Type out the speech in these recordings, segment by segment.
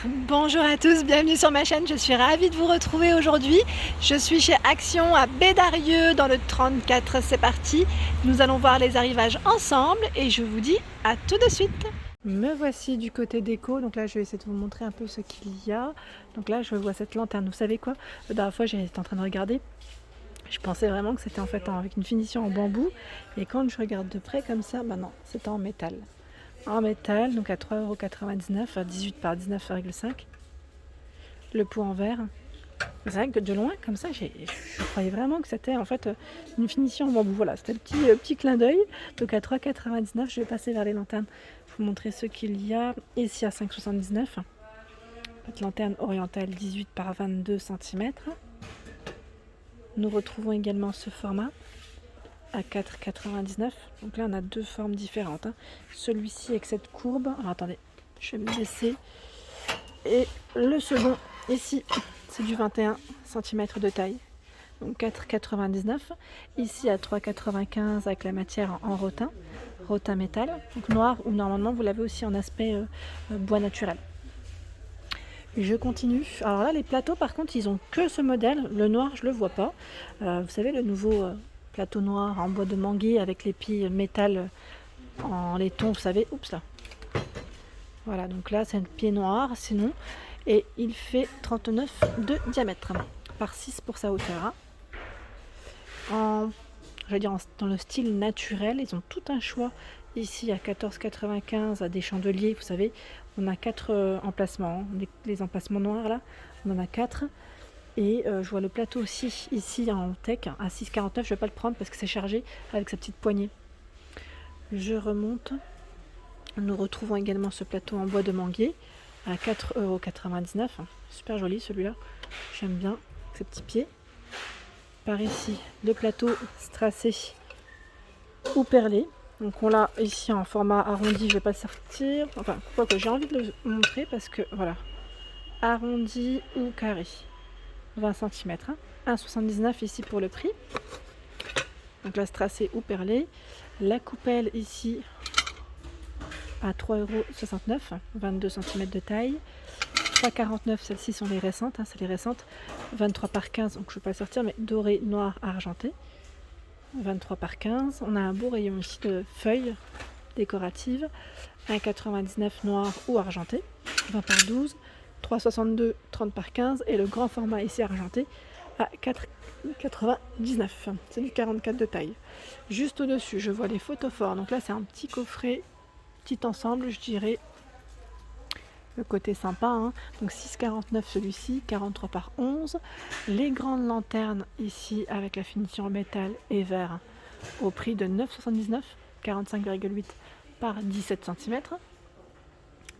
Bonjour à tous, bienvenue sur ma chaîne, je suis ravie de vous retrouver aujourd'hui. Je suis chez Action à Bédarieux dans le 34, c'est parti. Nous allons voir les arrivages ensemble et je vous dis à tout de suite. Me voici du côté déco, donc là je vais essayer de vous montrer un peu ce qu'il y a. Donc là je vois cette lanterne, vous savez quoi? La dernière fois j'étais en train de regarder, je pensais vraiment que c'était en fait avec une finition en bambou. Et quand je regarde de près comme ça, bah non, c'est en métal. En métal, donc à 3,99 €, à 18 par 19,5. Le pot en verre. C'est vrai que de loin, comme ça, je croyais vraiment que c'était en fait une finition en bambou. Voilà, c'était le petit clin d'œil. Donc à 3,99 €, je vais passer vers les lanternes. Vous montrer ce qu'il y a. Ici à 5,79 €. Cette lanterne orientale 18 par 22 cm. Nous retrouvons également ce format à 4,99 €. Donc là, on a deux formes différentes. Celui-ci avec cette courbe. Alors attendez, je vais me laisser. Et le second, ici, c'est du 21 cm de taille. Donc 4,99 €. Ici à 3,95 € avec la matière en rotin métal. Donc noir, ou normalement vous l'avez aussi en aspect bois naturel. Je continue. Alors là, les plateaux, par contre, ils ont que ce modèle. Le noir, je le vois pas. Vous savez, le nouveau plateau noir en bois de manguier avec les pieds métal en laiton, vous savez. Oups là. Voilà, donc là, c'est un pied noir, sinon. Et il fait 39 de diamètre par 6 pour sa hauteur. Dans le style naturel, ils ont tout un choix. Ici à 14,95 € des chandeliers, vous savez, on a 4 emplacements, les emplacements noirs là, on en a 4. Et je vois le plateau aussi ici en tech à 6,49 €, je vais pas le prendre parce que c'est chargé avec sa petite poignée. Je remonte, nous retrouvons également ce plateau en bois de manguier à 4,99 €, super joli celui-là, j'aime bien ces petits pieds. Par ici, le plateau strassé ou perlé. Donc on l'a ici en format arrondi, je vais pas le sortir. Enfin, quoi que j'ai envie de le montrer parce que voilà. Arrondi ou carré. 20 cm. 1,79 € ici pour le prix. Donc la strassé ou perlé. La coupelle ici à 3,69 €. 22 cm de taille. 3,49 €, celles-ci sont les récentes, c'est les récentes. 23 par 15, donc je ne vais pas le sortir, mais doré, noir, argenté. 23 par 15. On a un beau rayon ici de feuilles décoratives. 1,99 € noir ou argenté. 20 par 12. 3,62 €, 30 par 15. Et le grand format ici argenté à 4,99 €. C'est du 44 de taille. Juste au-dessus, je vois les photophores. Donc là, c'est un petit coffret, petit ensemble, je dirais. Le côté sympa, donc 6,49 € celui-ci, 43 par 11. Les grandes lanternes ici avec la finition en métal et verre au prix de 9,79 €, 45,8 par 17 cm.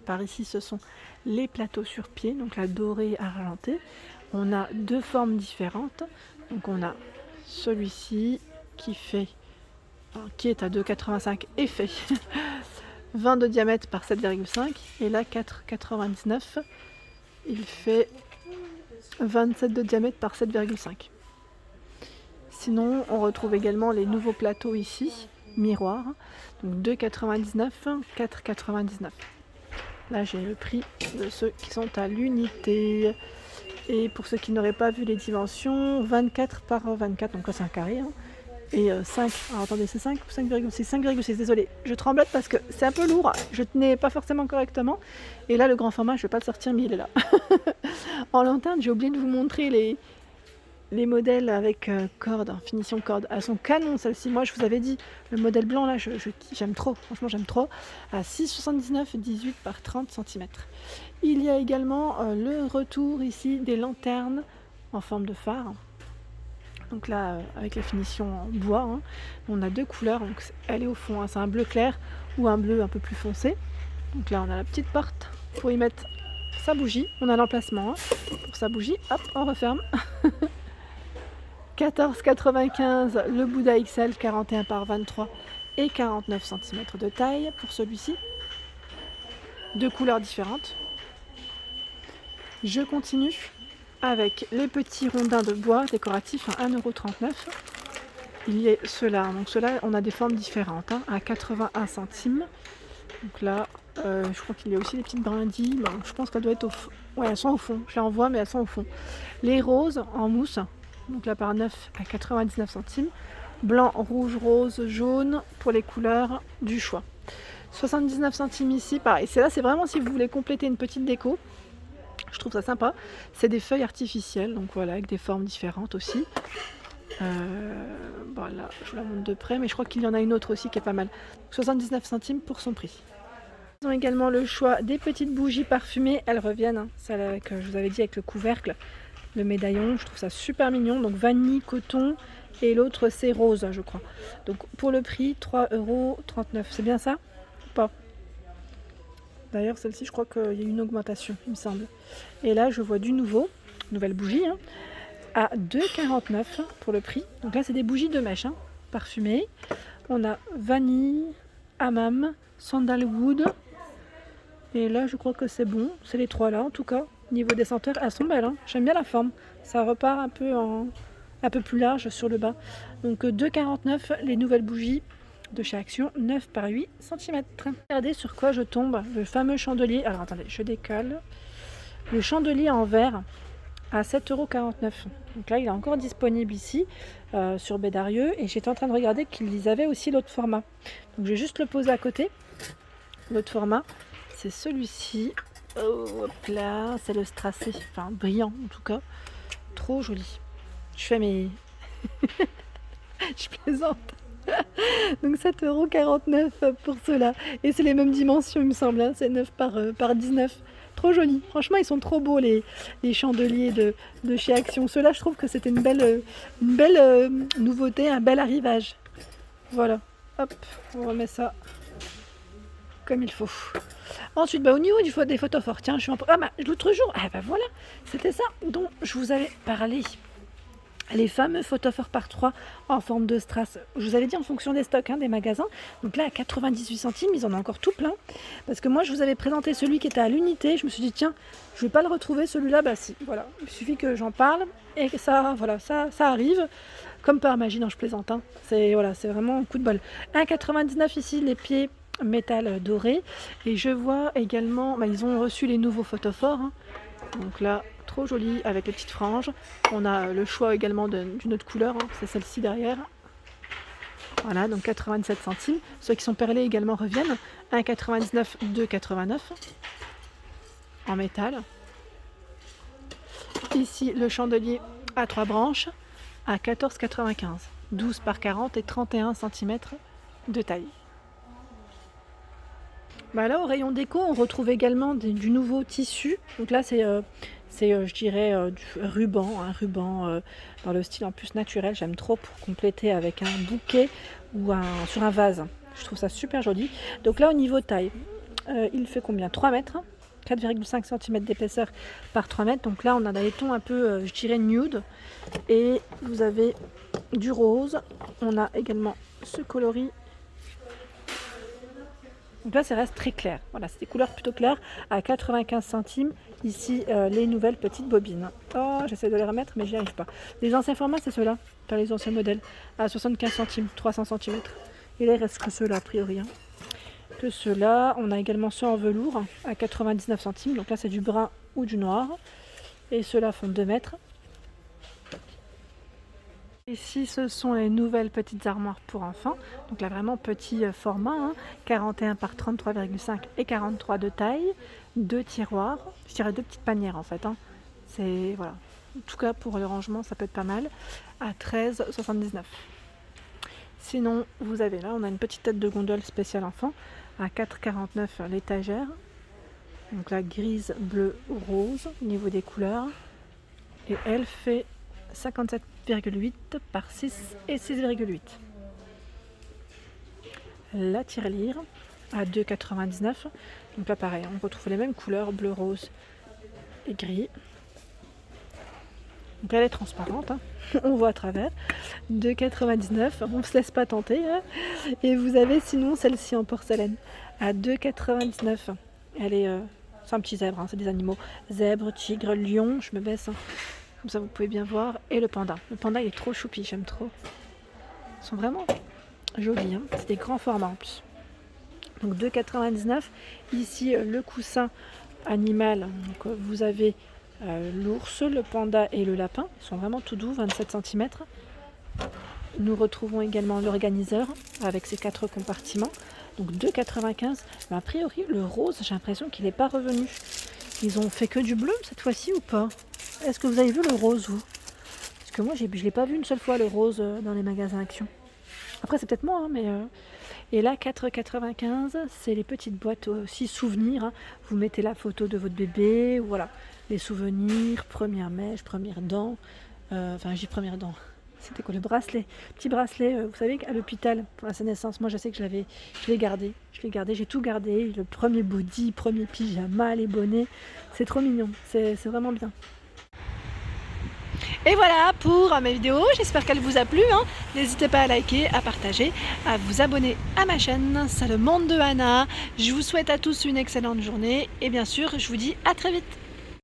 Par ici, ce sont les plateaux sur pied, donc la dorée argentée. On a deux formes différentes. Donc on a celui-ci qui est à 2,85 € et fait 20 de diamètre par 7,5 et là 4,99 €, il fait 27 de diamètre par 7,5. Sinon on retrouve également les nouveaux plateaux ici, miroirs, donc 2,99 €, 4,99 €. Là j'ai le prix de ceux qui sont à l'unité. Et pour ceux qui n'auraient pas vu les dimensions, 24 par 24, donc là c'est un carré, et 5, alors attendez, c'est 5 ou 5,6, 5,6, désolé, je tremblote parce que c'est un peu lourd, je tenais pas forcément correctement, et là le grand format, je vais pas le sortir, mais il est là. En lanterne, j'ai oublié de vous montrer les modèles avec corde, finition corde. Elles sont canon celles-ci, moi je vous avais dit, le modèle blanc là, j'aime trop, franchement j'aime trop, à 6,79, 18 par 30 cm. Il y a également le retour ici des lanternes en forme de phare. Donc là, avec la finition en bois, on a deux couleurs, donc elle est au fond, c'est un bleu clair ou un bleu un peu plus foncé. Donc là, on a la petite porte pour y mettre sa bougie. On a l'emplacement pour sa bougie. Hop, on referme. 14,95 € le Bouddha XL, 41 par 23 et 49 cm de taille pour celui-ci. Deux couleurs différentes. Je continue avec les petits rondins de bois décoratifs à 1,39 €. Il y a ceux-là, donc ceux-là on a des formes différentes, à 81 centimes. Donc là Je crois qu'il y a aussi des petites brindilles. Bon, je pense qu'elles doivent être au fond. Ouais, elles sont au fond. Je les envoie, mais elles sont au fond. Les roses en mousse. Donc la part 9 à 99 centimes. Blanc, rouge, rose, jaune pour les couleurs du choix. 79 centimes ici. Pareil. C'est là, c'est vraiment si vous voulez compléter une petite déco. Je trouve ça sympa. C'est des feuilles artificielles. Donc voilà, avec des formes différentes aussi. Voilà, je vous la montre de près. Mais je crois qu'il y en a une autre aussi qui est pas mal. 79 centimes pour son prix. Ils ont également le choix des petites bougies parfumées, elles reviennenne, hein, celle que je vous avais dit avec le couvercle, le médaillon, je trouve ça super mignon, donc vanille, coton, et l'autre c'est rose je crois. Donc pour le prix, 3,39 €, c'est bien ça ou pas? D'ailleurs celle-ci je crois qu'il y a une augmentation il me semble. Et là je vois du nouveau, nouvelle bougie, hein, à 2,49 € pour le prix. Donc là c'est des bougies de mèche, hein, parfumées. On a vanille, hammam, sandalwood. Et là, je crois que c'est bon. C'est les trois là, en tout cas. Niveau des senteurs, elles sont belles. Hein. J'aime bien la forme. Ça repart un peu plus large sur le bas. Donc 2,49 € les nouvelles bougies de chez Action, 9 par 8 cm. Regardez sur quoi je tombe. Le fameux chandelier. Alors attendez, je décale. Le chandelier en verre à 7,49 €. Donc là, il est encore disponible ici sur Bédarieux. Et j'étais en train de regarder qu'ils avaient aussi l'autre format. Donc je vais juste le poser à côté. L'autre format. C'est celui-ci. Oh, hop là, c'est le strassé, enfin brillant en tout cas. Trop joli. Je fais mes... je plaisante. Donc 7,49 € pour ceux-là. Et c'est les mêmes dimensions il me semble, hein. C'est 9 par 19. Trop joli. Franchement ils sont trop beaux les chandeliers de chez Action. Ceux-là je trouve que c'était une belle nouveauté, un bel arrivage. Voilà. Hop, on remet ça comme il faut. Ensuite, au niveau des photos forts, tiens, je suis en... Ah, l'autre jour, voilà, c'était ça dont je vous avais parlé. Les fameux photos forts par 3 en forme de strass. Je vous avais dit en fonction des stocks, hein, des magasins. Donc là, à 98 centimes, ils en ont encore tout plein. Parce que moi, je vous avais présenté celui qui était à l'unité. Je me suis dit, tiens, je vais pas le retrouver, celui-là. Bah si, voilà. Il suffit que j'en parle et que ça, voilà, ça arrive. Comme par magie, non, je plaisante. Hein. C'est vraiment un coup de bol. 1,99 ici, les pieds métal doré. Et je vois également, ils ont reçu les nouveaux photophores. Hein. Donc là, trop joli avec les petites franges. On a le choix également d'une autre couleur, hein. C'est celle-ci derrière. Voilà, donc 87 centimes. Ceux qui sont perlés également reviennent. 1,99, 2,89 en métal. Ici, le chandelier à 3 branches à 14,95. 12 par 40 et 31 cm de taille. Là, au rayon déco, on retrouve également du nouveau tissu. Donc là, c'est je dirais, du ruban, un ruban dans le style en plus naturel. J'aime trop pour compléter avec un bouquet ou sur un vase. Je trouve ça super joli. Donc là, au niveau taille, il fait combien? 3 mètres, 4,5 cm d'épaisseur par 3 mètres. Donc là, on a des tons un peu, je dirais, nude. Et vous avez du rose. On a également ce coloris. Donc là, ça reste très clair. Voilà, c'est des couleurs plutôt claires à 95 centimes. Ici, les nouvelles petites bobines. Oh, j'essaie de les remettre, mais j'y arrive pas. Les anciens formats, c'est ceux-là, dans les anciens modèles, à 75 centimes, 300 cm. Et là, il reste que ceux-là, a priori. Hein. Que ceux-là. On a également ceux en velours à 99 centimes. Donc là, c'est du brun ou du noir. Et ceux-là font 2 mètres. Ici, ce sont les nouvelles petites armoires pour enfants. Donc là, vraiment petit format, hein, 41 par 33,5 et 43 de taille. 2 tiroirs, je dirais 2 petites panières en fait. Hein. C'est voilà. En tout cas, pour le rangement, ça peut être pas mal. À 13,79. Sinon, vous avez là, on a une petite tête de gondole spéciale enfant à 4,49 l'étagère. Donc là, grise, bleu, rose au niveau des couleurs. Et elle fait 57,8 par 6 et 6,8. La tirelire à 2,99. Donc là pareil, on retrouve les mêmes couleurs, bleu, rose et gris. Donc elle est transparente, hein. On voit à travers. 2,99, on ne se laisse pas tenter. Hein. Et vous avez sinon celle-ci en porcelaine à 2,99. Elle est, c'est un petit zèbre, hein, c'est des animaux. Zèbre, tigre, lion, je me baisse. Hein. Comme ça vous pouvez bien voir. Et le panda. Le panda il est trop choupi, j'aime trop. Ils sont vraiment jolis. Hein. C'est des grands formats en plus. Donc 2,99 €. Ici, le coussin animal. Donc, vous avez l'ours, le panda et le lapin. Ils sont vraiment tout doux, 27 centimètres. Nous retrouvons également l'organiseur avec ses 4 compartiments. Donc 2,95 €. Mais a priori, le rose, j'ai l'impression qu'il n'est pas revenu. Ils ont fait que du bleu cette fois-ci ou pas? Est-ce que vous avez vu le rose, vous? Parce que moi, je ne l'ai pas vu une seule fois, le rose, dans les magasins Action. Après, c'est peut-être moi, hein, mais... Et là, 4,95 €, c'est les petites boîtes aussi souvenirs, hein. Vous mettez la photo de votre bébé, voilà. Les souvenirs, première mèche, première dent. Enfin, j'ai première dent. C'était quoi le bracelet? Petit bracelet, vous savez, à l'hôpital pour la naissance. Moi, je sais que je l'ai gardé. J'ai tout gardé. Le premier body, premier pyjama, les bonnets. C'est trop mignon. C'est vraiment bien. Et voilà pour mes vidéos, j'espère qu'elle vous a plu, hein. N'hésitez pas à liker, à partager, à vous abonner à ma chaîne, c'est le monde de Anna. Je vous souhaite à tous une excellente journée et bien sûr je vous dis à très vite.